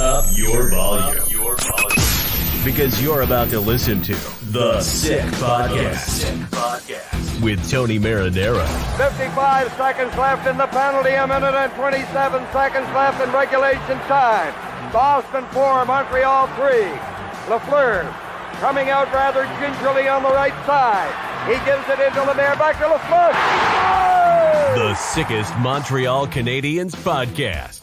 up your volume. Because you're about to listen to The Sick Podcast with Tony Marinaro. 55 seconds left in the penalty, a minute and 27 seconds left in regulation time. Boston 4, Montreal 3. Lafleur coming out rather gingerly on the right side. He gives it into Lemaire, back to Lafleur. The sickest Montreal Canadiens podcast.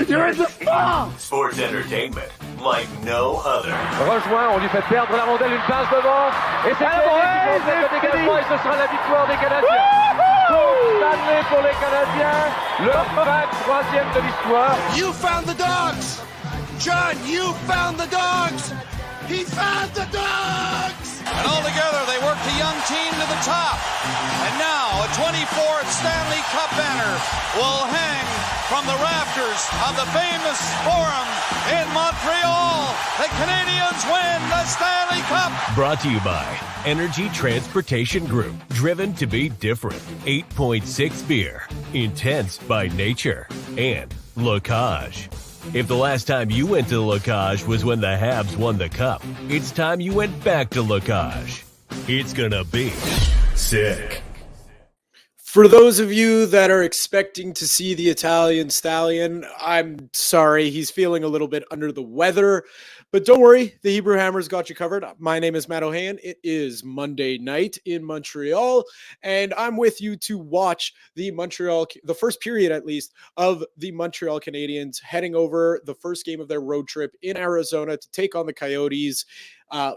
You're in the ball! Sports entertainment like no other. Rejoint, on lui fait perdre la rondelle, une passe devant. Et c'est le dégagement et ce sera la victoire des Canadiens. Coupe Stanley pour les Canadiens. Le 23e de l'histoire. You found the dogs! John, you found the dogs! He found the dogs! And all together, they worked a young team to the top. And now, a 24th Stanley Cup banner will hang from the rafters of the famous Forum in Montreal. The Canadiens win the Stanley Cup. Brought to you by Energy Transportation Group. Driven to be different. 8.6 beer. Intense by nature. And Locage. If the last time you went to Locage was when the Habs won the Cup, it's time you went back to Locage. It's gonna be sick. For those of you that are expecting to see the Italian Stallion, I'm sorry, he's feeling a little bit under the weather. But don't worry, the Hebrew Hammer's got you covered. My name is Matt Ohayon. It is Monday night in Montreal, and I'm with you to watch the first period at least, of the Montreal Canadiens heading over the first game of their road trip in Arizona to take on the Coyotes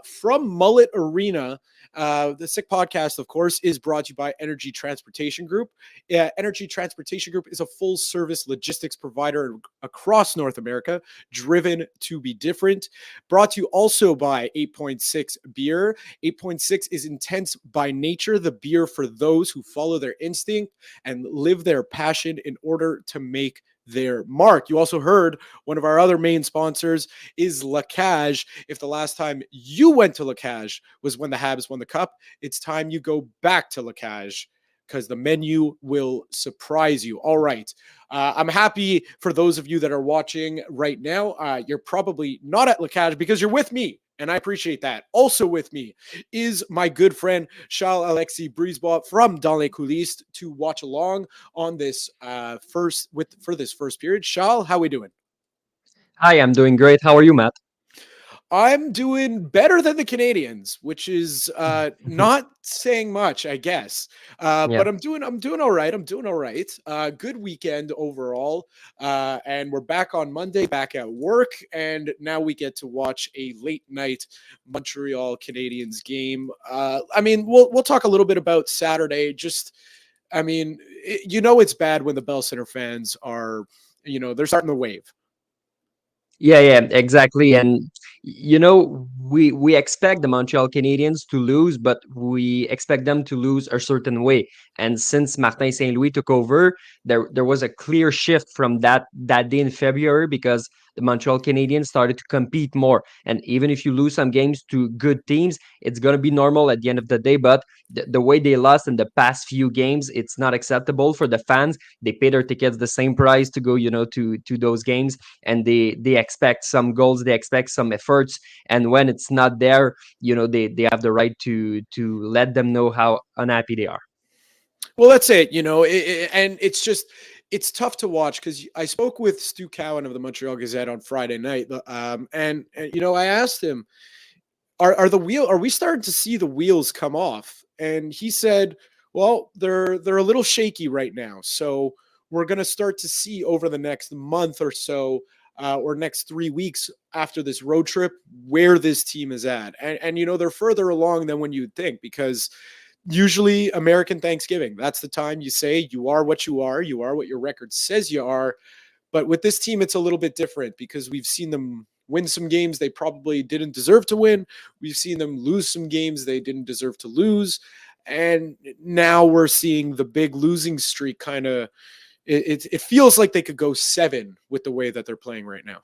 from Mullet Arena. The Sick Podcast, of course, is brought to you by Energy Transportation Group. Energy Transportation Group is a full-service logistics provider across North America, driven to be different. Brought to you also by 8.6 beer. 8.6 is intense by nature, the beer for those who follow their instinct and live their passion in order to make their mark. You also heard one of our other main sponsors is Locage. If the last time you went to Locage was when the Habs won the Cup, it's time you go back to Locage because the menu will surprise you. All right. I'm happy for those of you that are watching right now. You're probably not at Locage because you're with me, and I appreciate that. Also with me is my good friend Charles-Alexis Brisebois from Dans les Coulisses to watch along on this for this first period. Charles, how are we doing? Hi, I'm doing great. How are you, Matt? I'm doing better than the Canadiens, which is not saying much, I guess. But I'm doing all right. I'm doing all right. Good weekend overall. And we're back on Monday, back at work. And now we get to watch a late night Montreal Canadiens game. We'll talk a little bit about Saturday. It's bad when the Bell Center fans are, they're starting to wave. Yeah, exactly. And we expect the Montreal Canadiens to lose, but we expect them to lose a certain way. And since Martin St. Louis took over, there was a clear shift from that day in February because the Montreal Canadiens started to compete more. And even if you lose some games to good teams, it's going to be normal at the end of the day. But the way they lost in the past few games, it's not acceptable for the fans. They pay their tickets the same price to go, to those games, and they expect some goals, they expect some efforts. And when it's not there, they have the right to let them know how unhappy they are. Well, that's it, and it's tough to watch because I spoke with Stu Cowan of the Montreal Gazette on Friday night. And I asked him, are we starting to see the wheels come off? And he said, well, they're a little shaky right now. So we're going to start to see over the next month or so, or next 3 weeks after this road trip, where this team is at. And they're further along than when you'd think, because usually American Thanksgiving, that's the time you say you are what you are what your record says you are. But with this team, it's a little bit different because we've seen them win some games they probably didn't deserve to win. We've seen them lose some games they didn't deserve to lose. And now we're seeing the big losing streak kind of, it feels like they could go 7 with the way that they're playing right now.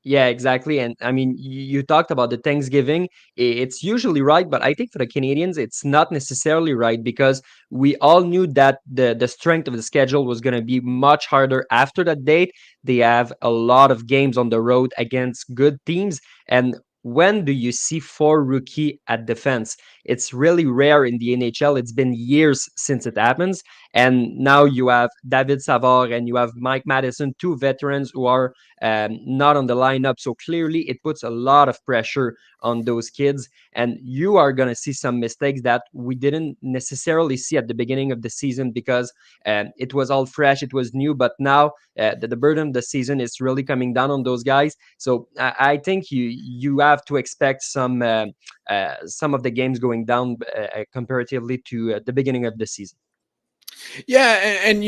Yeah, exactly. And I mean, you talked about the Thanksgiving. It's usually right, but I think for the Canadians, it's not necessarily right because we all knew that the strength of the schedule was going to be much harder after that date. They have a lot of games on the road against good teams. And when do you see four rookie at defense? It's really rare in the NHL. It's been years since it happens. And now you have David Savard and you have Mike Madison, two veterans who are not on the lineup. So clearly, it puts a lot of pressure on those kids. And you are going to see some mistakes that we didn't necessarily see at the beginning of the season because it was all fresh, it was new. But now the burden of the season is really coming down on those guys. So I think you have to expect some of the games going down comparatively to the beginning of the season. Yeah, and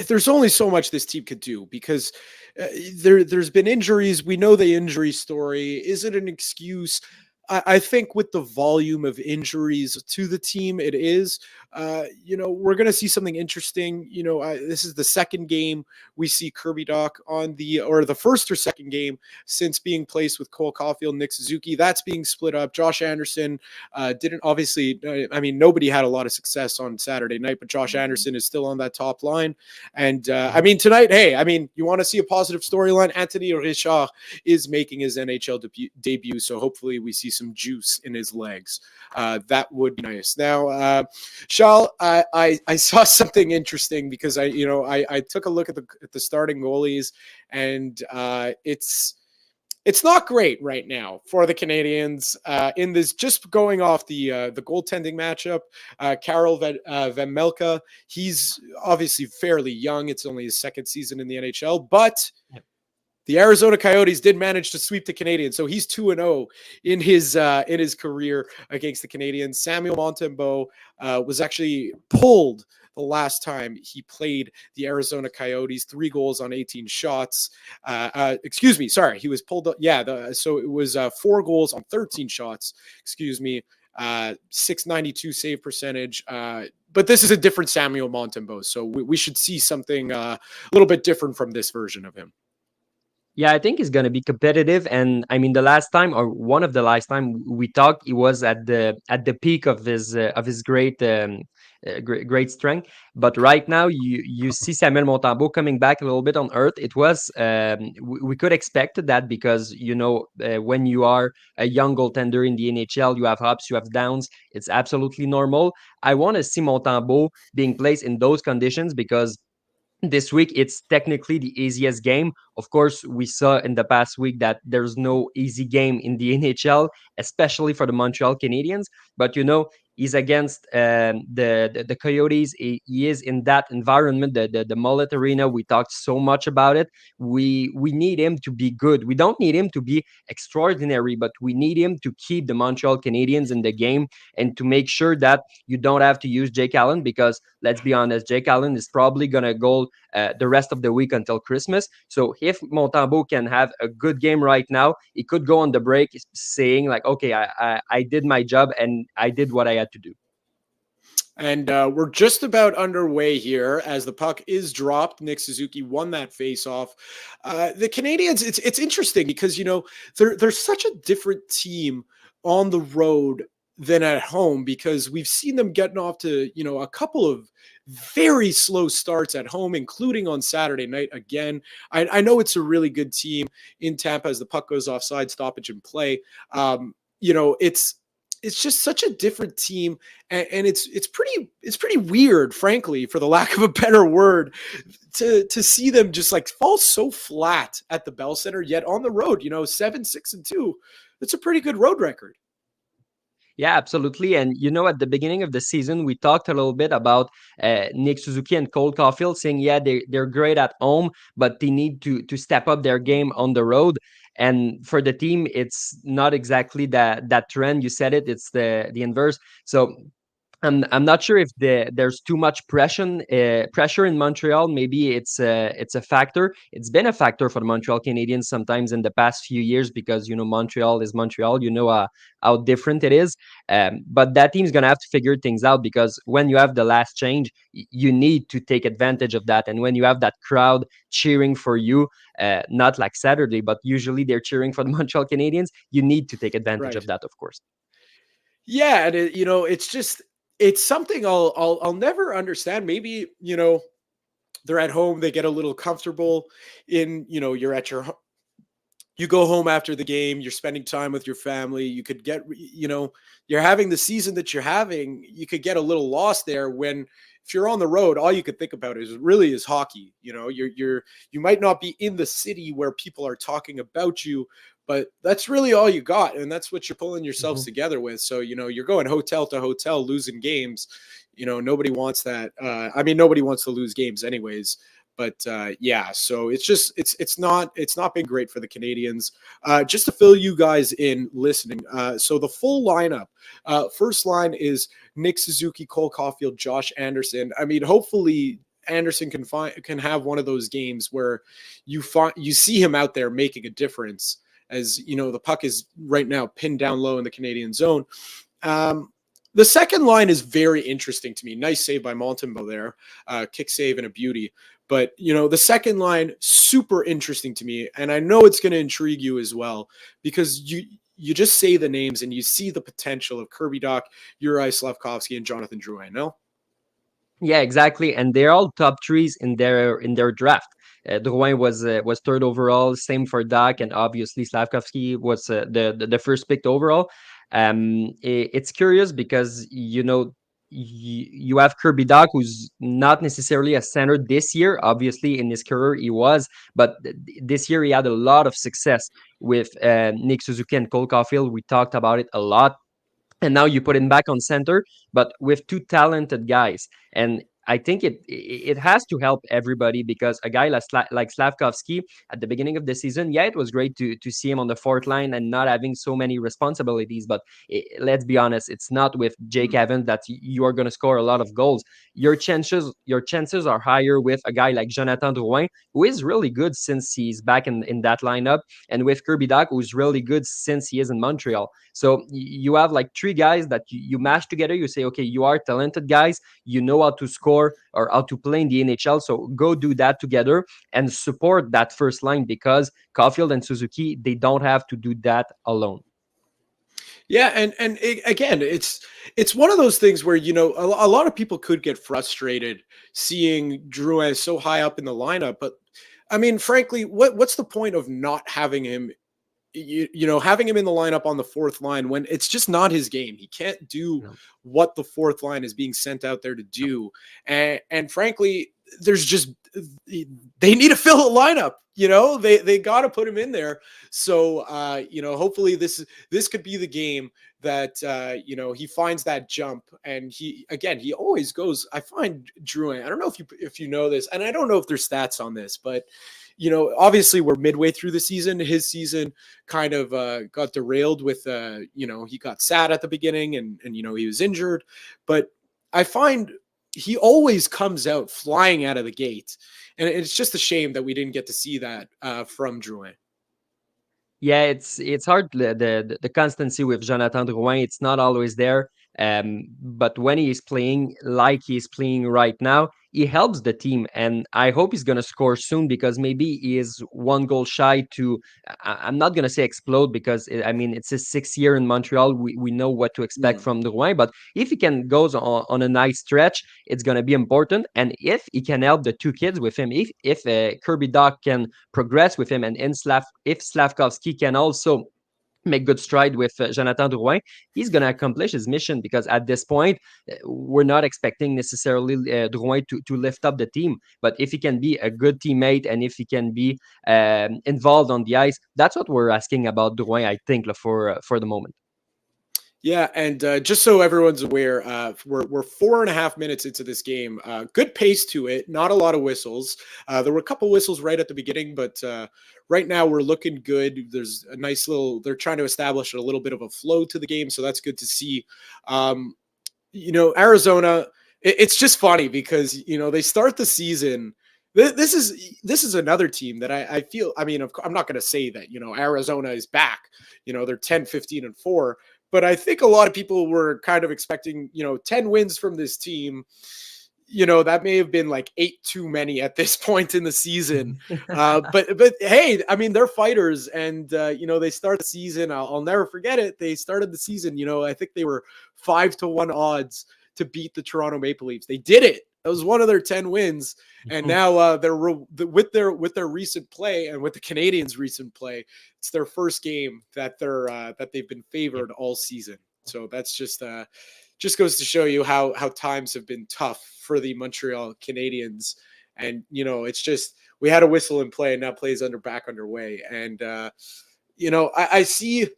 there's only so much this team could do because there's been injuries. We know the injury story. Is it an excuse? I think with the volume of injuries to the team, it is. We're going to see something interesting. This is the second game we see Kirby Doc on or the first or second game since being placed with Cole Caulfield, Nick Suzuki. That's being split up. Josh Anderson didn't obviously. I mean, nobody had a lot of success on Saturday night, but Josh Anderson is still on that top line. And I mean, tonight, hey, I mean, you want to see a positive storyline? Anthony Richard is making his NHL debut, so hopefully we see some juice in his legs. That would be nice. Now, Charles, I saw something interesting because I took a look at the starting goalies, and it's not great right now for the Canadiens in this. Just going off the goaltending matchup, Karel Vejmelka, he's obviously fairly young. It's only his second season in the NHL, but the Arizona Coyotes did manage to sweep the Canadiens, so he's 2-0 in his career against the Canadiens. Samuel Montembeault was actually pulled the last time he played the Arizona Coyotes. 3 goals on 18 shots. Excuse me, sorry, he was pulled. Yeah, so it was 4 goals on 13 shots. Excuse me. 692 save percentage. But this is a different Samuel Montembeault, so we should see something a little bit different from this version of him. Yeah, I think he's going to be competitive, and I mean, the last time or one of the last time we talked, he was at the peak of his great strength. But right now, you see Samuel Montembeault coming back a little bit on earth. It was we could expect that because when you are a young goaltender in the NHL, you have ups, you have downs. It's absolutely normal. I want to see Montembeault being placed in those conditions because this week it's technically the easiest game. Of course, we saw in the past week that there's no easy game in the NHL, especially for the Montreal Canadiens. But he's against the Coyotes. He is in that environment, the Mullet Arena. We talked so much about it. We need him to be good. We don't need him to be extraordinary, but we need him to keep the Montreal Canadiens in the game and to make sure that you don't have to use Jake Allen because let's be honest, Jake Allen is probably gonna go the rest of the week until Christmas. So if Montembeault can have a good game right now, he could go on the break saying like, okay, I did my job and I did what I had to do. And we're just about underway here as the puck is dropped. Nick Suzuki won that face-off. The Canadiens, it's interesting because, they're such a different team on the road than at home because we've seen them getting off to, a couple of very slow starts at home, including on Saturday night again. I know it's a really good team in Tampa as the puck goes offside, stoppage and play. It's just such a different team, and it's pretty weird, frankly, for the lack of a better word, to see them just like fall so flat at the Bell Center, yet on the road, 7-6-2. That's a pretty good road record. Yeah, absolutely. And at the beginning of the season, we talked a little bit about Nick Suzuki and Cole Caulfield saying, yeah, they're great at home, but they need to step up their game on the road. And for the team, it's not exactly that trend. You said it. It's the inverse. So I'm not sure if there's too much pressure in Montreal. Maybe it's a factor. It's been a factor for the Montreal Canadiens sometimes in the past few years because Montreal is Montreal. How different it is. But that team's gonna have to figure things out because when you have the last change, you need to take advantage of that. And when you have that crowd cheering for you, not like Saturday, but usually they're cheering for the Montreal Canadiens, you need to take advantage Right. of that, of course. Yeah, and it's just it's something I'll never understand. Maybe they're at home, they get a little comfortable in you're at your you go home after the game, you're spending time with your family, you could get you're having the season that you're having, you could get a little lost there when if you're on the road, all you could think about is hockey. You might not be in the city where people are talking about you, but that's really all you got, and that's what you're pulling yourselves Mhm. together with. So you're going hotel to hotel losing games. Nobody wants that. I mean, nobody wants to lose games anyways. But yeah, so it's not been great for the Canadians. Just to fill you guys in listening, so the full lineup. First line is Nick Suzuki, Cole Caulfield, Josh Anderson. I mean, hopefully Anderson can have one of those games where you see him out there making a difference. As the puck is right now pinned down low in the Canadian zone. The second line is very interesting to me. Nice save by Montembeau there, kick save and a beauty. But the second line super interesting to me, and I know it's going to intrigue you as well because you just say the names and you see the potential of Kirby Dach, Uri Slavkovsky, and Jonathan Drouin. No. Yeah, exactly, and they're all top threes in their draft. Drouin was third overall, same for Dak, and obviously Slavkovsky was the first picked overall. It's curious because you have Kirby Dach, who's not necessarily a center this year. Obviously, in his career he was, but this year he had a lot of success with Nick Suzuki and Cole Caulfield. We talked about it a lot, and now you put him back on center, but with two talented guys. And I think it has to help everybody because a guy like Slavkovsky at the beginning of the season, yeah, it was great to see him on the fourth line and not having so many responsibilities. But let's be honest, it's not with Jake Evans that you are going to score a lot of goals. Your chances are higher with a guy like Jonathan Drouin, who is really good since he's back in that lineup, and with Kirby Dach, who's really good since he is in Montreal. So you have like three guys that you mash together. You say, okay, you are talented guys. You know how to score or how to play in the NHL. So go do that together and support that first line because Caulfield and Suzuki, they don't have to do that alone. Yeah, and again, it's one of those things where a lot of people could get frustrated seeing Drouin so high up in the lineup, but I mean, frankly, what's the point of not having him having him in the lineup on the fourth line when it's just not his game. He can't do No. what the fourth line is being sent out there to do. And frankly, there's just they need to fill a lineup. They got to put him in there. So hopefully this could be the game that he finds that jump, and he always goes. I find Drouin. I don't know if you know this, and I don't know if there's stats on this, but obviously we're midway through the season. His season kind of got derailed with, he got sad at the beginning and he was injured. But I find he always comes out flying out of the gate. And it's just a shame that we didn't get to see that from Drouin. Yeah, it's hard. The constancy with Jonathan Drouin, it's not always there. But when he is playing like he's playing right now, he helps the team, and I hope he's gonna score soon because maybe he is one goal shy to. I'm not gonna say explode because I mean it's his sixth year in Montreal. We know what to expect Mm. from Drouin, but if he can goes on a nice stretch, it's gonna be important. And if he can help the two kids with him, if Kirby Dach can progress with him, and if Slavkovsky can also make good stride with Jonathan Drouin, he's going to accomplish his mission because at this point, we're not expecting necessarily Drouin to lift up the team. But if he can be a good teammate and if he can be involved on the ice, that's what we're asking about Drouin, I think, for the moment. Yeah, and just so everyone's aware, we're 4.5 minutes into this game. Good pace to it. Not a lot of whistles. There were a couple whistles right at the beginning, but right now we're looking good. There's a nice little. They're trying to establish a little bit of a flow to the game, so that's good to see. Arizona, it's just funny because, they start the season. This is another team that I feel, I mean, I'm not going to say that, Arizona is back, they're 10, 15-4, but I think a lot of people were kind of expecting, 10 wins from this team. That may have been like 8 too many at this point in the season. But hey, I mean, they're fighters, and they start the season. I'll never forget it. They started the season. I think they were 5-1 odds to beat the Toronto Maple Leafs. They did it. That was one of their 10 wins, and now they're with their recent play and with the Canadiens' recent play. It's their first game that they've been favored all season. So that's just goes to show you how times have been tough for the Montreal Canadiens. And, it's just, we had a whistle in play and now play's back underway. And, I see,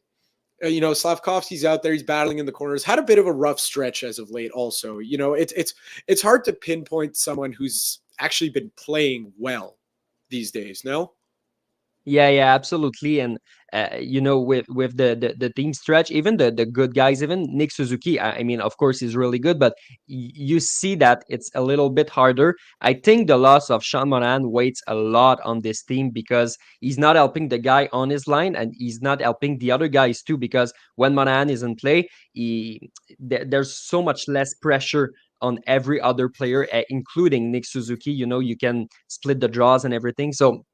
Slavkovsky's out there. He's battling in the corners, had a bit of a rough stretch as of late also. It's hard to pinpoint someone who's actually been playing well these days, no? Yeah, absolutely. And with the team stretch, even the good guys, even Nick Suzuki, I mean, of course, he's really good, but you see that it's a little bit harder. I think the loss of Sean Monahan weighs a lot on this team because he's not helping the guy on his line, and he's not helping the other guys too. Because when Monahan is in play, there's so much less pressure on every other player, including Nick Suzuki. You can split the draws and everything. So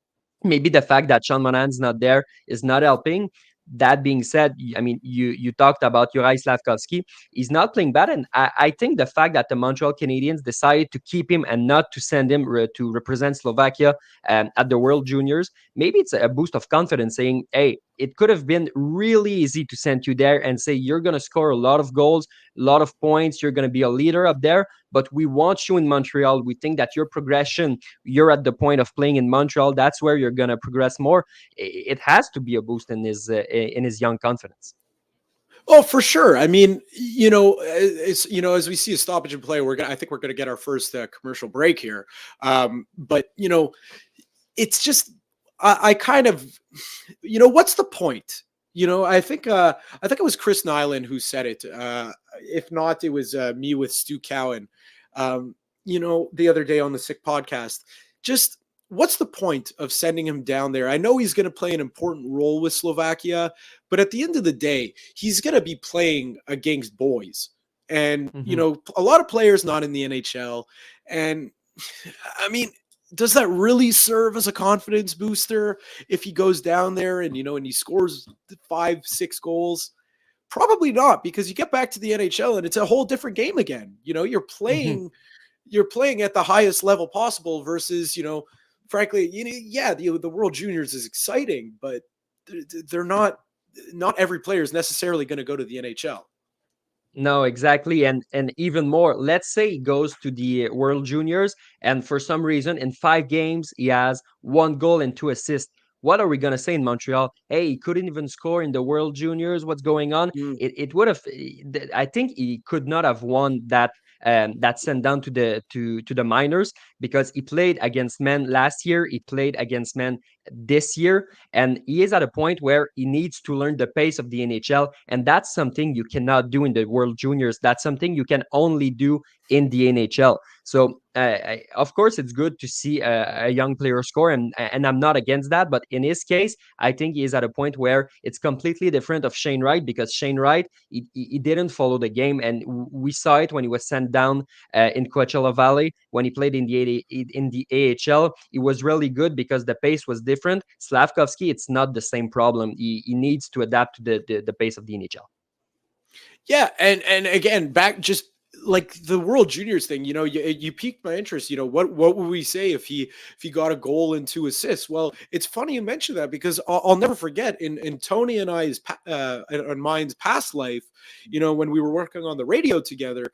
maybe the fact that Sean Monahan's not there is not helping. That being said, I mean, you talked about Juraj Slavkovsky. He's not playing bad, and I think the fact that the Montreal Canadiens decided to keep him and not to send him to represent Slovakia at the World Juniors, maybe it's a boost of confidence, saying, "Hey, it could have been really easy to send you there and say you're going to score a lot of goals, a lot of points, you're going to be a leader up there, but we want you in Montreal. We think that your progression, you're at the point of playing in Montreal. That's where you're going to progress more." It has to be a boost in his young confidence. Oh, for sure. I mean, as we see a stoppage in play, I think we're gonna get our first commercial break here. But it's just I kind of, what's the point? I think it was Chris Nyland who said it. If not, it was me with Stu Cowan. The other day on the Sick podcast. Just what's the point of sending him down there? I know he's going to play an important role with Slovakia, but at the end of the day, he's going to be playing against boys. And, a lot of players not in the NHL. And I mean, does that really serve as a confidence booster if he goes down there and, and he scores 5-6 goals? Probably not, because you get back to the NHL and it's a whole different game again. You're playing at the highest level possible versus, frankly, the World Juniors is exciting, but they're not every player is necessarily going to go to the NHL. No, exactly. And even more, let's say he goes to the World Juniors and for some reason in 5 games he has 1 goal and 2 assists. What are we going to say in Montreal? Hey, he couldn't even score in the World Juniors. What's going on? It would have, I think he could not have won that sent down to the minors, because he played against men last year, he played against men this year, and he is at a point where he needs to learn the pace of the NHL, and that's something you cannot do in the World Juniors. That's something you can only do in the NHL. So of course it's good to see a young player score, and I'm not against that, but in his case I think he is at a point where it's completely different of Shane Wright, because Shane Wright, he didn't follow the game, and we saw it when he was sent down in Coachella Valley when he played in the AHL. He was really good because the pace was different. Slavkovsky, it's not the same problem. He needs to adapt to the pace of the NHL. Yeah, and again, back just like the World Juniors thing, you piqued my interest. What would we say if he got a goal and 2 assists? Well, it's funny you mentioned that, because I'll never forget in Tony and I's and mine's past life, when we were working on the radio together,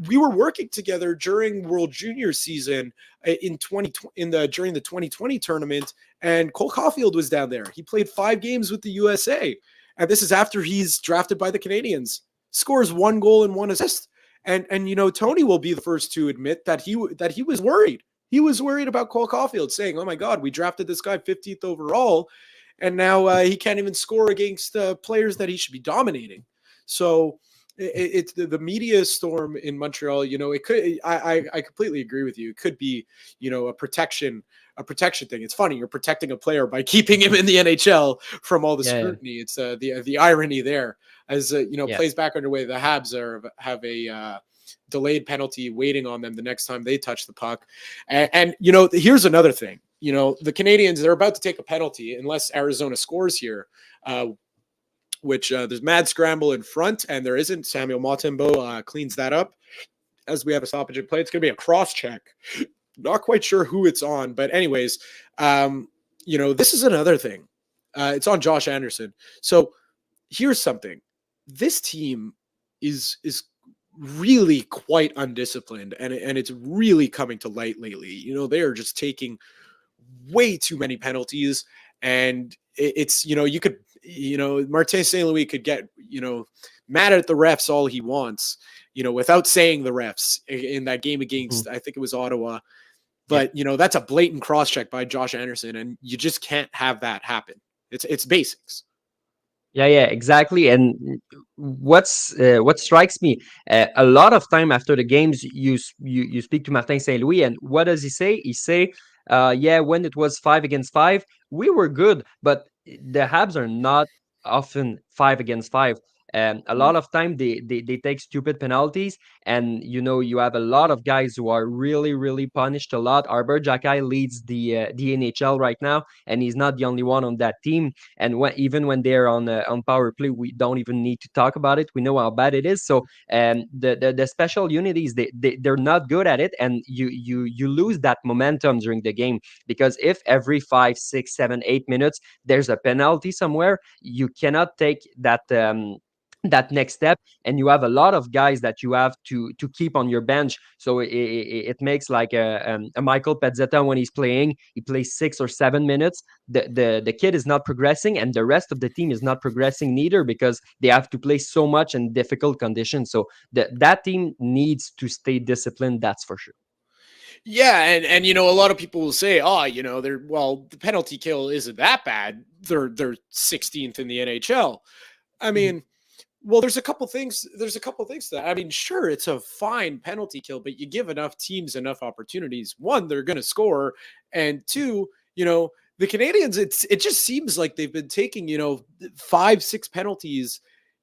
we were working together during World Junior season during the 2020 tournament, and Cole Caulfield was down there. He played 5 games with the USA, and this is after he's drafted by the Canadiens. Scores 1 goal and 1 assist. And Tony will be the first to admit that he was worried. He was worried about Cole Caulfield, saying, "Oh my God, we drafted this guy 15th overall, and now he can't even score against players that he should be dominating." So, It's the media storm in Montreal. It could. I completely agree with you. It could be, a protection thing. It's funny, you're protecting a player by keeping him in the NHL from all the Yeah, scrutiny. It's the irony there. As yeah. plays back underway, the Habs have a delayed penalty waiting on them the next time they touch the puck. And here's another thing. The Canadiens, they're about to take a penalty unless Arizona scores here. Which there's mad scramble in front, and there isn't. Samuel Montembeault cleans that up as we have a stoppage in play. It's going to be a cross check. Not quite sure who it's on, but anyways, this is another thing. It's on Josh Anderson. So here's something. This team is really quite undisciplined, and it's really coming to light lately. They are just taking way too many penalties, and it's you could Martin St. Louis could get mad at the refs all he wants, without saying the refs in that game against I think it was Ottawa, but that's a blatant cross check by Josh Anderson, and you just can't have that happen. It's basics. Yeah, yeah, exactly. And what strikes me a lot of time after the games, you speak to Martin Saint Louis, and what does he say? He say, "Yeah, when it was 5 against 5, we were good, but the Habs are not often 5 against 5. A lot of time they take stupid penalties, and you have a lot of guys who are really really punished a lot. Arbor Jackay leads the NHL right now, and he's not the only one on that team. And even when they're on power play, we don't even need to talk about it. We know how bad it is. So the special unities, they're not good at it, and you lose that momentum during the game, because if every 5, 6, 7, 8 minutes there's a penalty somewhere, you cannot take that next step, and you have a lot of guys that you have to keep on your bench. So it makes like a Michael Pezzetta. When he's playing, he plays 6 or 7 minutes. The kid is not progressing, and the rest of the team is not progressing neither, because they have to play so much in difficult conditions. So that team needs to stay disciplined, that's for sure. Yeah, and a lot of people will say, the penalty kill isn't that bad. They're 16th in the NHL. I mean, well, there's a couple things. There's a couple things that, I mean, sure, it's a fine penalty kill, but you give enough teams enough opportunities. One, they're going to score, and two, the Canadiens. It just seems like they've been taking 5-6 penalties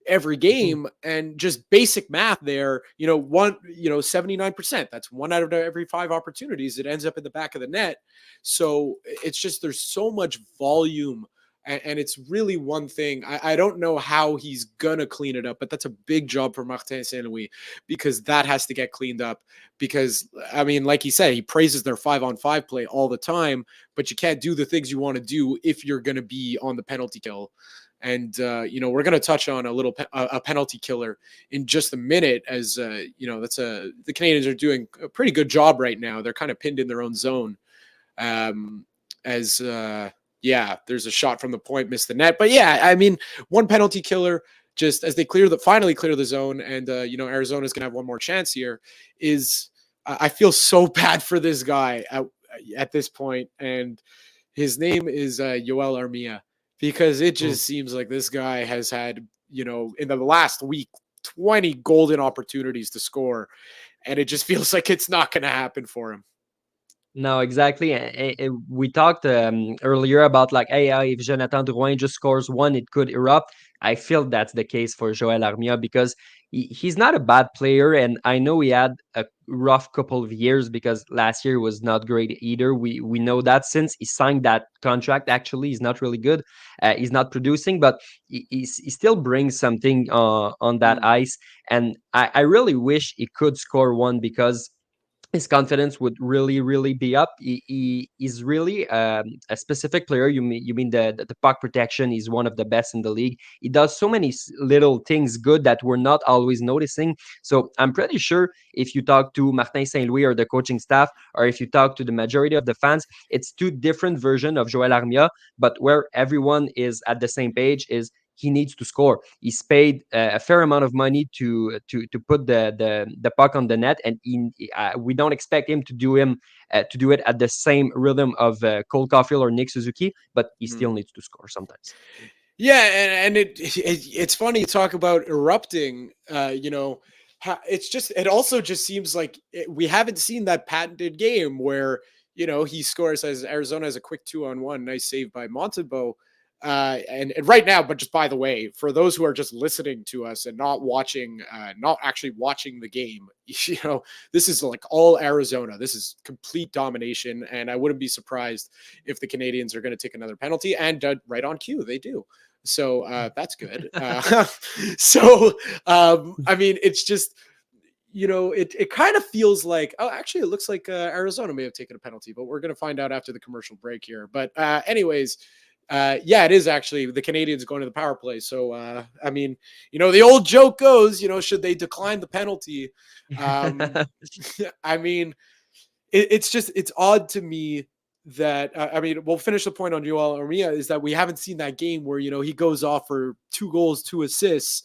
every game, and just basic math there. 79%. That's 1 out of every 5 opportunities. It ends up in the back of the net. So it's just there's so much volume. And it's really one thing. I don't know how he's going to clean it up, but that's a big job for Martin St. Louis, because that has to get cleaned up. Because, I mean, like he said, he praises their 5-on-5 play all the time, but you can't do the things you want to do if you're going to be on the penalty kill. And, we're going to touch on a penalty killer in just a minute, as, the Canadiens are doing a pretty good job right now. They're kind of pinned in their own zone. There's a shot from the point, missed the net. But yeah, I mean, one penalty killer, just as they finally clear the zone, and Arizona's gonna have one more chance here. I feel so bad for this guy at this point, and his name is Yoel Armia, because it just seems like this guy has had in the last week 20 golden opportunities to score, and it just feels like it's not going to happen for him. No, exactly. We talked earlier about, like, hey, if Jonathan Drouin just scores one, it could erupt. I feel that's the case for Joel Armia, because he's not a bad player, and I know he had a rough couple of years, because last year was not great either. We know that since he signed that contract. Actually, he's not really good. He's not producing, but he still brings something on that ice, and I really wish he could score one, because his confidence would really, really be up. He's really a specific player. You mean the puck protection? He's one of the best in the league. He does so many little things good that we're not always noticing. So I'm pretty sure if you talk to Martin Saint Louis or the coaching staff, or if you talk to the majority of the fans, it's two different versions of Joel Armia, but where everyone is at the same page is he needs to score. He's paid a fair amount of money to put the puck on the net, and we don't expect him to do it at the same rhythm of Cole Caulfield or Nick Suzuki, but he still needs to score sometimes. Yeah, and it's funny to talk about erupting. It also just seems like we haven't seen that patented game where he scores as Arizona has a quick 2-on-1, nice save by Montembeault. And right now, but just by the way, for those who are just listening to us and not watching, not actually watching the game, this is like all Arizona. This is complete domination, and I wouldn't be surprised if the Canadians are going to take another penalty. And right on cue, they do. So that's good. I mean, it's just, it kind of feels like, oh, actually, it looks like Arizona may have taken a penalty, but we're going to find out after the commercial break here. But anyways, yeah, it is actually the Canadians going to the power play. So, I mean, the old joke goes, should they decline the penalty? I mean, it's odd to me that I mean, we'll finish the point on Joel Armia is that we haven't seen that game where he goes off for 2 goals, 2 assists,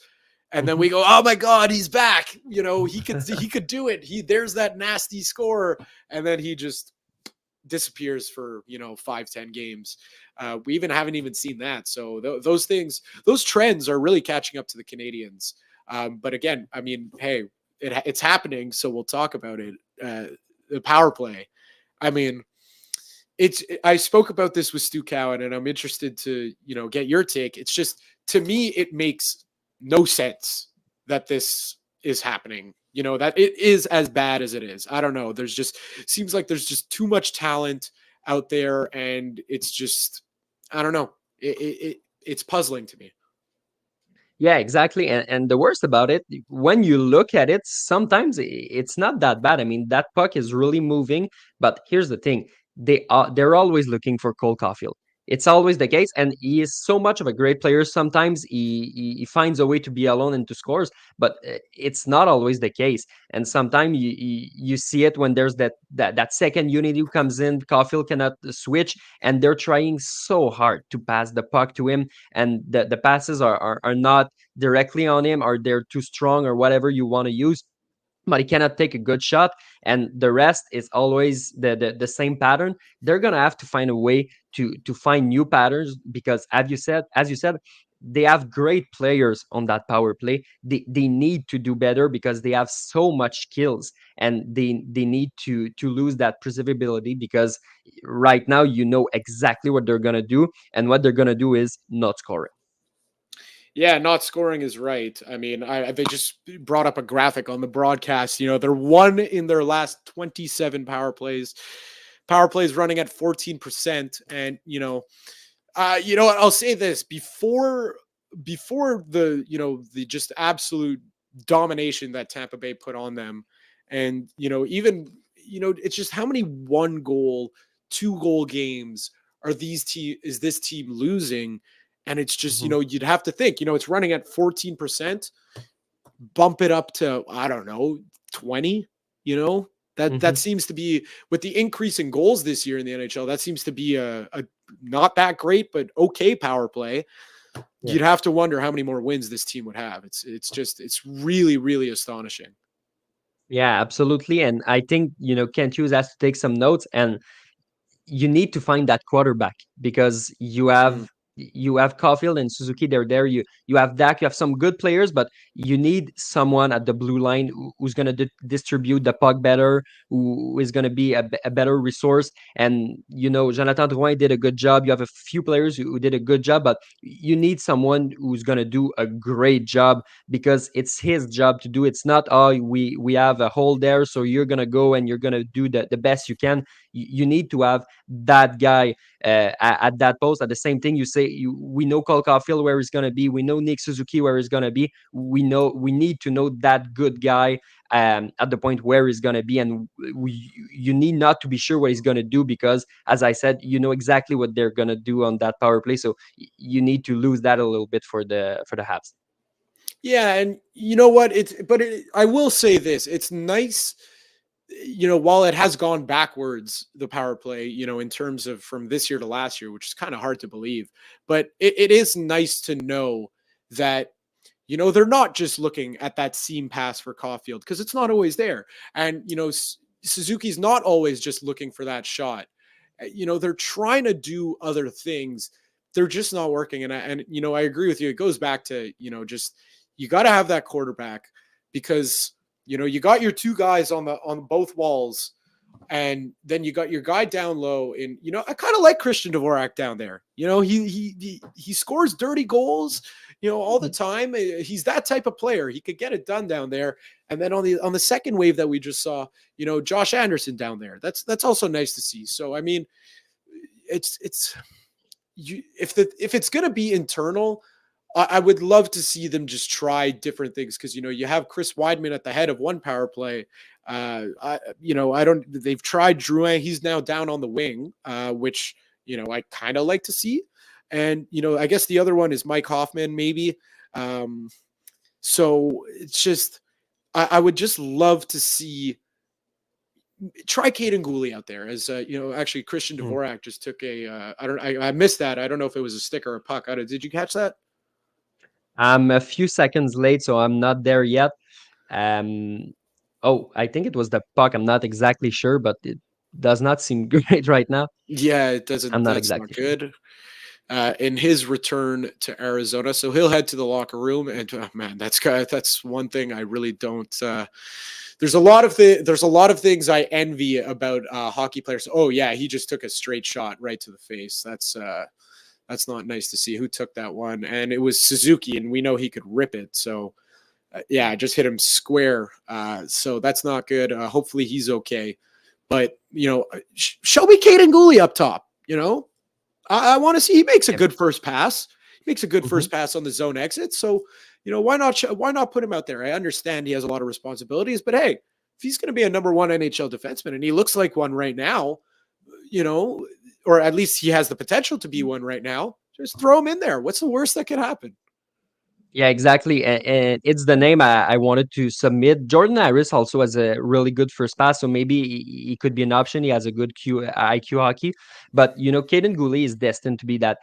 and then we go, oh my God, he's back. He could do it. There's that nasty score, and then he just disappears for 5-10 games. We haven't even seen that. So those trends are really catching up to the Canadians. But again, I mean, hey, it's happening, so we'll talk about it. The power play. I mean, I spoke about this with Stu Cowan, and I'm interested to, get your take. It's just, to me, it makes no sense that this is happening. That it is as bad as it is. I don't know. Seems like there's just too much talent out there, and it's just, I don't know. It's puzzling to me. Yeah, exactly. And the worst about it, when you look at it, sometimes it's not that bad. I mean, that puck is really moving. But here's the thing: they're always looking for Cole Caulfield. It's always the case, and he is so much of a great player. Sometimes he finds a way to be alone and to scores, but it's not always the case. And sometimes you see it when there's that second unit who comes in. Caulfield cannot switch, and they're trying so hard to pass the puck to him, and the passes are not directly on him, or they're too strong, or whatever you want to use, but he cannot take a good shot. And the rest is always the same pattern. They're gonna have to find a way to find new patterns, because as you said, they have great players on that power play. They need to do better because they have so much skills, and they need to lose that perseverability, because right now exactly what they're gonna do, and what they're gonna do is not scoring. Yeah, not scoring is right. I mean, they just brought up a graphic on the broadcast. They're 1 in their last 27 power plays. Power plays running at 14%, and what, I'll say this before the just absolute domination that Tampa Bay put on them, and even it's just how many 1-goal, 2-goal games is this team losing. And it's just, you'd have to think, it's running at 14%, bump it up to, I don't know, 20, that seems to be, with the increase in goals this year in the NHL, that seems to be a not that great, but okay power play. Yeah. You'd have to wonder how many more wins this team would have. It's really, really astonishing. Yeah, absolutely. And I think, Kent Hughes has to take some notes, and you need to find that quarterback, because you have Caulfield and Suzuki. They're there. You have Dak. You have some good players, but you need someone at the blue line who's going to distribute the puck better, who is going to be a better resource. And Jonathan Drouin did a good job. You have a few players who did a good job, but you need someone who's going to do a great job, because it's his job to do. It's not, oh, we have a hole there, so you're going to go and you're going to do the best you can. You need to have that guy at that post. At the same thing, we know Cole Caulfield where he's going to be. We know Nick Suzuki where he's going to be. We need to know that good guy at the point where he's going to be, and you need not to be sure what he's going to do, because, as I said, exactly what they're going to do on that power play. So you need to lose that a little bit for the Habs. Yeah, and you know what? I will say this: it's nice. While it has gone backwards, the power play, in terms of from this year to last year, which is kind of hard to believe, but it is nice to know that, they're not just looking at that seam pass for Caulfield, because it's not always there. And, Suzuki's not always just looking for that shot. They're trying to do other things they're just not working. And I agree with you. It goes back to, just, you got to have that quarterback, because, you got your two guys on both walls, and then you got your guy down low. And, I kind of like Christian Dvorak down there. He scores dirty goals, all the time. He's that type of player. He could get it done down there. And then on the second wave that we just saw, Josh Anderson down there. That's also nice to see. So, I mean, if it's going to be internal, I would love to see them just try different things, because you have Chris Weidman at the head of one power play. They've tried Drouin. He's now down on the wing, which I kind of like to see. And I guess the other one is Mike Hoffman, maybe. So it's just, I would just love to see, try Caden Gooley out there, as actually Christian Dvorak just took I missed that. I don't know if it was a stick or a puck. Did you catch that? I'm a few seconds late, so I'm not there yet. I think it was the puck. I'm not exactly sure, but it does not seem great right now. Yeah, it doesn't. I'm not that's exactly not good. In his return to Arizona, so he'll head to the locker room. And man, that's one thing I really don't. There's a lot of things I envy about hockey players. Oh yeah, he just took a straight shot right to the face. That's not nice to see. Who took that one? And it was Suzuki, and we know he could rip it. So, I just hit him square. So that's not good. Hopefully he's okay. But, show me Caden Gooley up top. I want to see. He makes a good first pass. He makes a good first pass on the zone exit. So, why not put him out there? I understand he has a lot of responsibilities, but hey, if he's going to be a number one NHL defenseman, and he looks like one right now, or at least he has the potential to be one right now, just throw him in there. What's the worst that could happen? Yeah, exactly. And it's the name I wanted to submit. Jordan Harris also has a really good first pass, so maybe he could be an option. He has a good IQ hockey. But, Caden Gooley is destined to be that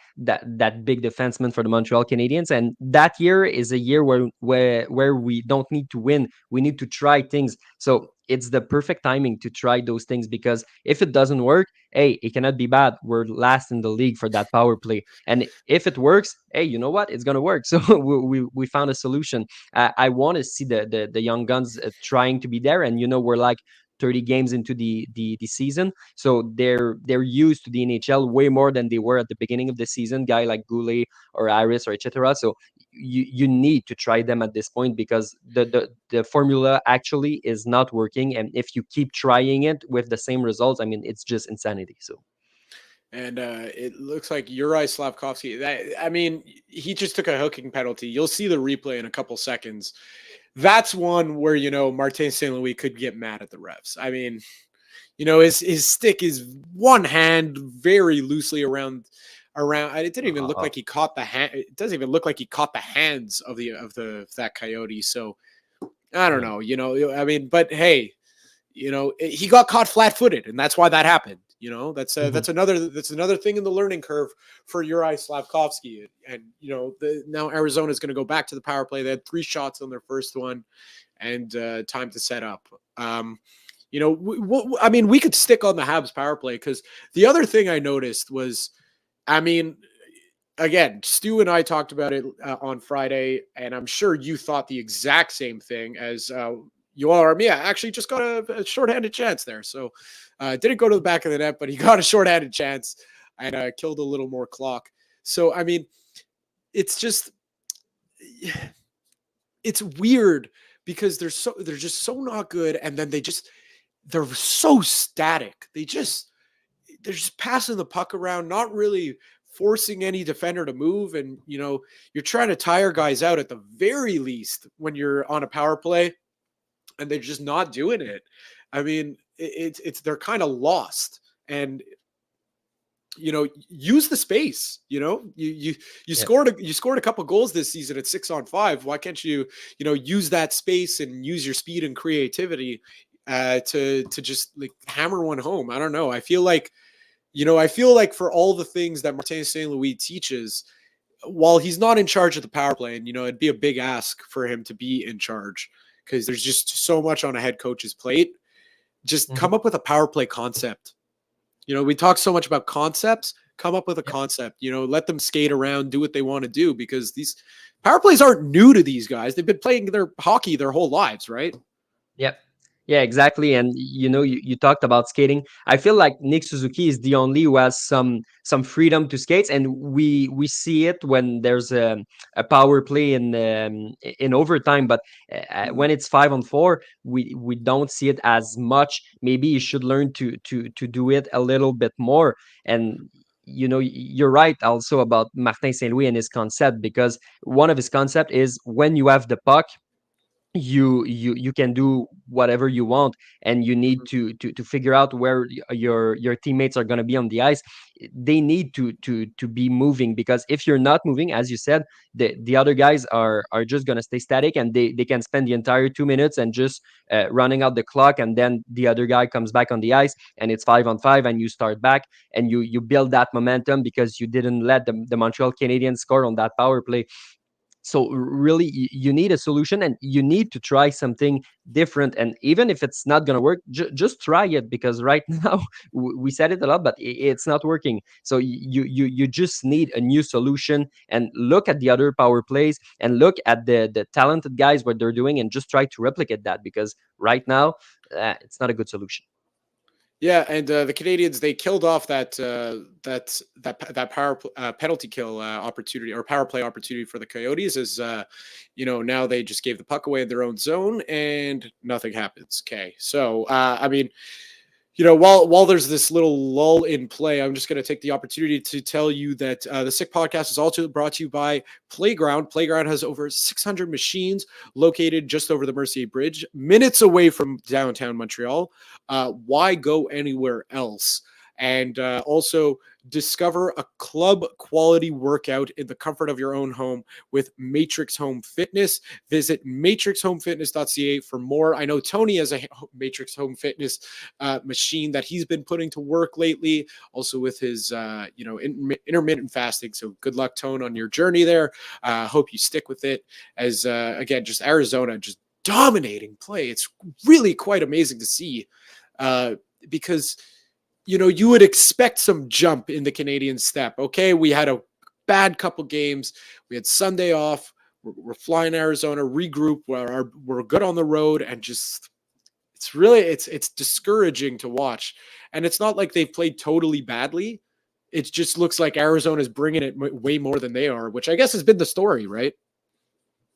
big defenseman for the Montreal Canadiens. And that year is a year where we don't need to win. We need to try things. So it's the perfect timing to try those things, because if it doesn't work, hey, it cannot be bad. We're last in the league for that power play. And if it works, hey, you know what? It's going to work. So we found a solution. I want to see the young guns trying to be there. And, we're like 30 games into the season. So they're used to the NHL way more than they were at the beginning of the season, guy like Goulet or Harris or etc. So you need to try them at this point, because the formula actually is not working. And if you keep trying it with the same results, I mean, it's just insanity. So. And it looks like Uri Slavkovsky, he just took a hooking penalty. You'll see the replay in a couple seconds. That's one where, Martin St. Louis could get mad at the refs. I mean, his stick is one hand very loosely around. It didn't even look like he caught the hand. It doesn't even look like he caught the hands of that Coyote. So I don't know, but hey, he got caught flat-footed, and that's why that happened. That's another thing in the learning curve for Uri Slavkovsky. And, now Arizona is going to go back to the power play. They had 3 shots on their first one, and time to set up. We could stick on the Habs power play, because the other thing I noticed was, again, Stu and I talked about it on Friday, and I'm sure you thought the exact same thing as Yoel Armia actually just got a shorthanded chance there. So didn't go to the back of the net, but he got a shorthanded chance and killed a little more clock. So, it's just, it's weird, because they're just so not good. And then they're so static. They're just passing the puck around, not really forcing any defender to move. And, you're trying to tire guys out at the very least when you're on a power play, and they're just not doing it. They're kind of lost. And, use the space. You scored a couple goals this season at 6-on-5. Why can't you use that space and use your speed and creativity to just like hammer one home? I don't know. I feel like for all the things that Martin St. Louis teaches, while he's not in charge of the power play, and it'd be a big ask for him to be in charge, because there's just so much on a head coach's plate. Just come up with a power play concept. We talk so much about concepts. come up with a concept, let them skate around, do what they want to do, because these power plays aren't new to these guys. They've been playing their hockey their whole lives, right? Yep. Yeah, exactly. And you talked about skating. I feel like Nick Suzuki is the only who has some freedom to skate, and we see it when there's a power play in overtime. But when it's 5-on-4, we don't see it as much. Maybe you should learn to do it a little bit more. And you're right also about Martin Saint Louis and his concept, because one of his concept is when you have the puck, you can do whatever you want, and you need to figure out where your teammates are going to be on the ice. They need to be moving, because if you're not moving, as you said, the other guys are just going to stay static, and they can spend the entire 2 minutes and just running out the clock, and then the other guy comes back on the ice, and it's 5-on-5, and you start back, and you build that momentum because you didn't let the Montreal Canadiens score on that power play. So really, you need a solution, and you need to try something different. And even if it's not going to work, just try it, because right now we said it a lot, but it's not working. So you just need a new solution, and look at the other power plays, and look at the talented guys, what they're doing, and just try to replicate that, because right now it's not a good solution. Yeah, and the Canadiens, they killed off that penalty kill opportunity, or power play opportunity for the Coyotes. As now they just gave the puck away in their own zone, and nothing happens. Okay, so I mean, while there's this little lull in play, I'm just going to take the opportunity to tell you that the Sick Podcast is also brought to you by Playground. Playground has over 600 machines located just over the Mercier Bridge, minutes away from downtown Montreal. Why go anywhere else? And also discover a club quality workout in the comfort of your own home with Matrix Home Fitness. Visit matrixhomefitness.ca for more. I know Tony has a Matrix Home Fitness machine that he's been putting to work lately, also with his intermittent fasting. So good luck, Tone, on your journey there. Hope you stick with it, as again, just Arizona just dominating play. It's really quite amazing to see, because you would expect some jump in the Canadian step. Okay, we had a bad couple games. We had Sunday off. We're flying Arizona, regroup. We're good on the road, and just it's discouraging to watch. And it's not like they've played totally badly. It just looks like Arizona's bringing it way more than they are, which I guess has been the story, right?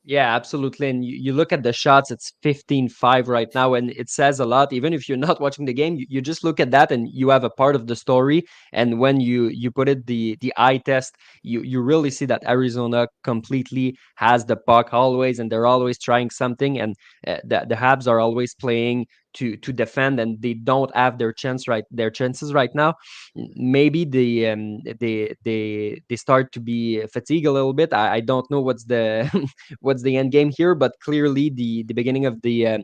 Yeah, absolutely. And you look at the shots, it's 15-5 right now, and it says a lot. Even if you're not watching the game, you just look at that and you have a part of the story. And when you put it the eye test, you really see that Arizona completely has the puck always, and they're always trying something. And the Habs are always playing to defend, and they don't have their chances right now. Maybe they start to be fatigued a little bit. I don't know what's the what's the end game here, but clearly the beginning of the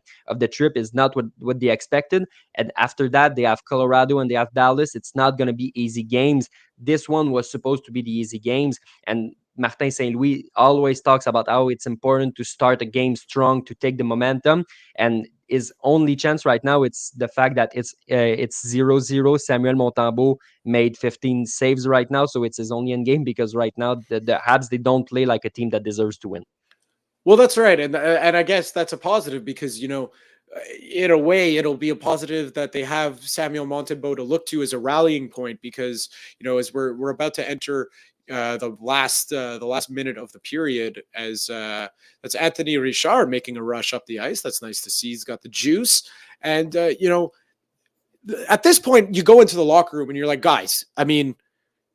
trip is not what they expected. And after that, they have Colorado and they have Dallas. It's not going to be easy games. This one was supposed to be the easy games, and Martin Saint Louis always talks about how it's important to start a game strong, to take the momentum. And his only chance right now, it's the fact that it's 0-0. Samuel Montembeault made 15 saves right now, so it's his only end game, because right now the Habs, they don't play like a team that deserves to win. Well, that's right, and I guess that's a positive, because in a way, it'll be a positive that they have Samuel Montembeault to look to as a rallying point, because as we're about to enter the last minute of the period, as that's Anthony Richard making a rush up the ice. That's nice to see. He's got the juice, and at this point, you go into the locker room and you're like, guys, I mean,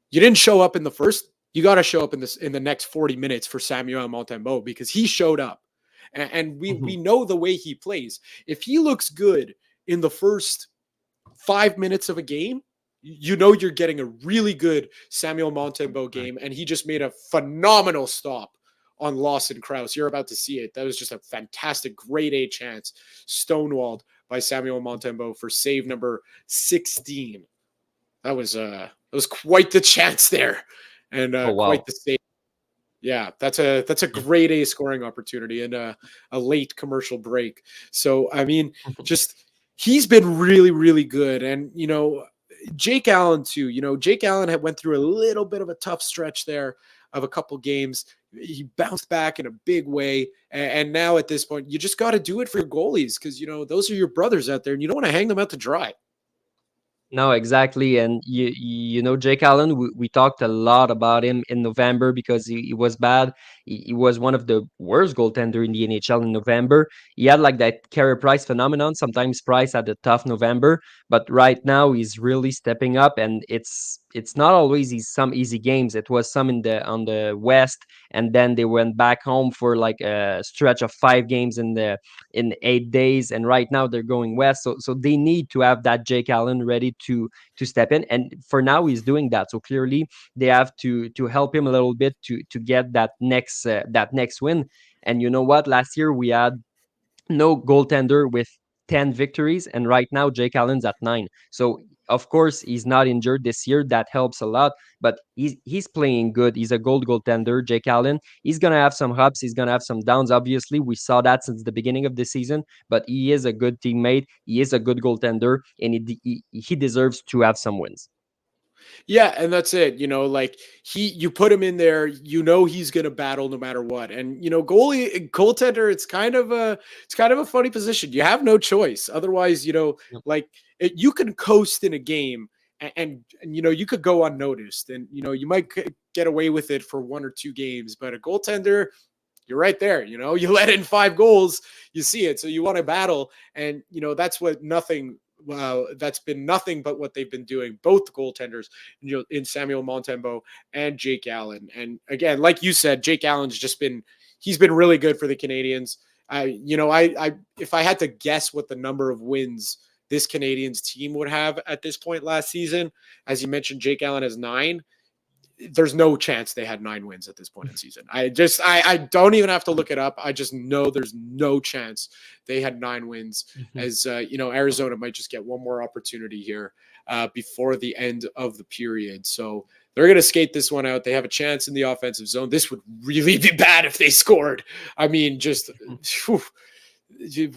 you didn't show up in the first. You got to show up in the next 40 minutes for Samuel Montembeault, because he showed up. And we know the way he plays. If he looks good in the first 5 minutes of a game, you're getting a really good Samuel Montembeault game. And he just made a phenomenal stop on Lawson Krause. You're about to see it. That was just a fantastic grade A chance, stonewalled by Samuel Montembeault for save number 16. That was quite the chance there, and quite the save. Yeah, that's a grade A scoring opportunity and a late commercial break. So, I mean, just he's been really, really good. And, Jake Allen too. Jake Allen had went through a little bit of a tough stretch there of a couple games. He bounced back in a big way, and now at this point, you just got to do it for your goalies because those are your brothers out there, and you don't want to hang them out to dry. No, exactly. And Jake Allen, we talked a lot about him in November because he was bad. He was one of the worst goaltender in the NHL in November. He had like that Carey Price phenomenon. Sometimes Price had a tough November, but right now he's really stepping up, and it's not always some easy games. It was some on the West, and then they went back home for like a stretch of 5 games in 8 days, and right now they're going west. So they need to have that Jake Allen ready to step in, and for now he's doing that. So clearly they have to help him a little bit to get that next win. And you know what? Last year we had no goaltender with 10 victories, and right now Jake Allen's at 9. So of course he's not injured this year. That helps a lot, but he's playing good. He's a goaltender, Jake Allen. He's gonna have some ups, he's gonna have some downs. Obviously, we saw that since the beginning of the season, but he is a good teammate. He is a good goaltender, and he deserves to have some wins. Yeah, and that's it. Like you put him in there, he's going to battle no matter what. And goaltender, it's kind of a funny position. You have no choice. Otherwise, like you can coast in a game and you could go unnoticed, and you might get away with it for 1 or 2 games, but a goaltender, you're right there. You let in 5 goals, you see it. So you want to battle, and that's what that's been nothing but what they've been doing, both the goaltenders, in Samuel Montembeault and Jake Allen. And again, like you said, Jake Allen's he's been really good for the Canadiens. If I had to guess what the number of wins this Canadiens team would have at this point last season, as you mentioned, Jake Allen has 9. There's no chance they had 9 wins at this point in the season. I don't even have to look it up. I just know there's no chance they had 9 wins. As Arizona might just get one more opportunity here before the end of the period. So they're going to skate this one out. They have a chance in the offensive zone. This would really be bad if they scored. I mean,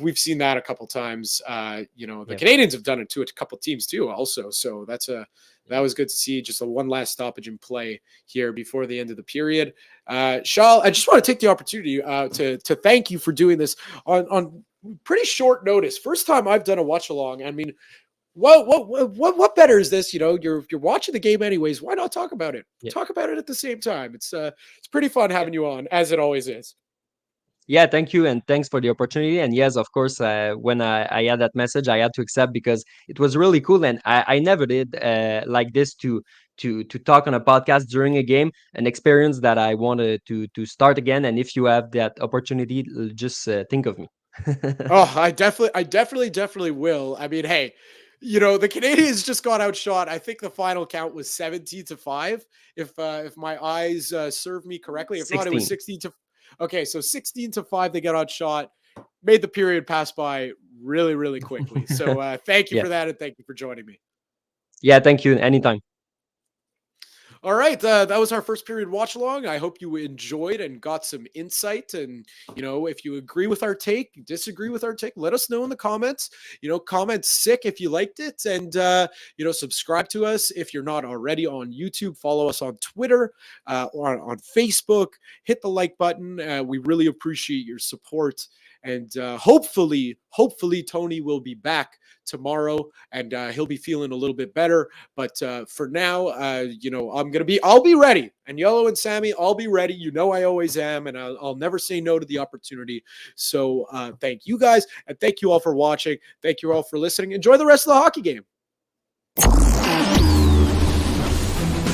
we've seen that a couple times. The Canadiens have done it to a couple teams too also. So that was good to see. Just one last stoppage in play here before the end of the period. Charles, I just want to take the opportunity to thank you for doing this on pretty short notice. First time I've done a watch along. I mean, what better is this? You're watching the game anyways. Why not talk about it? Yeah. Talk about it at the same time. It's pretty fun having you on, as it always is. Yeah, thank you, and thanks for the opportunity. And yes, of course, when I had that message, I had to accept because it was really cool, and I never did like this to talk on a podcast during a game. An experience that I wanted to start again. And if you have that opportunity, just think of me. Oh, I definitely will. I mean, hey, the Canadiens just got outshot. I think the final count was 17-5, if my eyes serve me correctly. If 16. not, it was 16 to. Okay, so 16-5, they got outshot, made the period pass by really, really quickly. So thank you for that, and thank you for joining me. Yeah, thank you. Anytime. All right, that was our first period watch along. I hope you enjoyed and got some insight. And, if you agree with our take, disagree with our take, let us know in the comments. Comment sick if you liked it. And, subscribe to us if you're not already on YouTube. Follow us on Twitter, or on Facebook. Hit the like button. We really appreciate your support. And hopefully Tony will be back tomorrow, and he'll be feeling a little bit better. But for now, I'll be ready. And Yellow and Sammy, I'll be ready. I always am, and I'll never say no to the opportunity. So thank you guys, and thank you all for watching. Thank you all for listening. Enjoy the rest of the hockey game.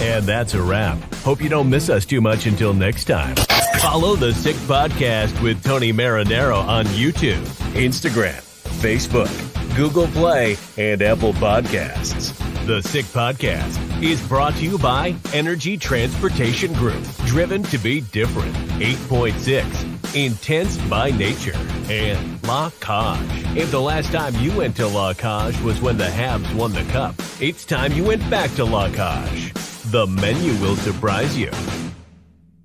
And that's a wrap. Hope you don't miss us too much until next time. Follow the Sick Podcast with Tony Marinaro on YouTube, Instagram, Facebook, Google Play, and Apple Podcasts. The Sick Podcast is brought to you by Energy Transportation Group, driven to be different, 8.6, intense by nature, and La Cage. If the last time you went to La Cage was when the Habs won the Cup, it's time you went back to La Cage. The menu will surprise you.